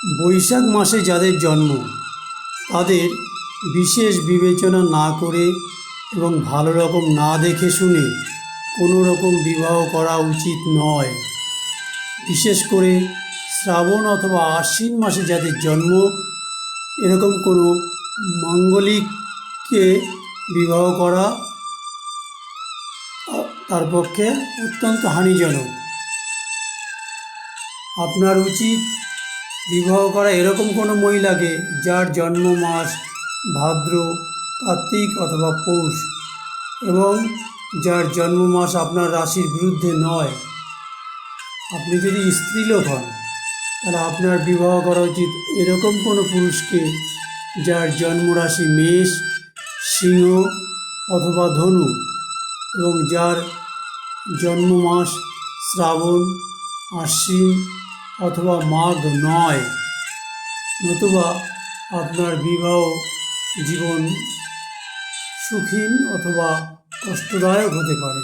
বৈশাখ মাসে যাদের জন্ম তাদের বিশেষ বিবেচনা না করে এবং ভালো রকম না দেখে শুনে কোনো রকম বিবাহ করা উচিত নয়। বিশেষ করে শ্রাবণ অথবা আশ্বিন মাসে যাদের জন্ম এরকম কোনো মাঙ্গলিককে বিবাহ করা তার পক্ষে অত্যন্ত হানিজনক। আপনার উচিত বিবাহ করা এরকম কোনো মহিলাকে যার জন্ম মাস ভাদ্র, কার্তিক অথবা পৌষ এবং যার জন্ম মাস আপনার রাশির বিরুদ্ধে নয়। আপনি যদি স্ত্রীলোক হন তাহলে আপনার বিবাহ করা উচিত এরকম কোনো পুরুষকে যার জন্মরাশি মেষ, সিংহ অথবা ধনু এবং যার জন্ম মাস শ্রাবণ, আশ্বিন অথবা মাঘ নয়, নতুবা আপনার বিবাহ জীবন সুখী অথবা কষ্টদায়ক হতে পারে।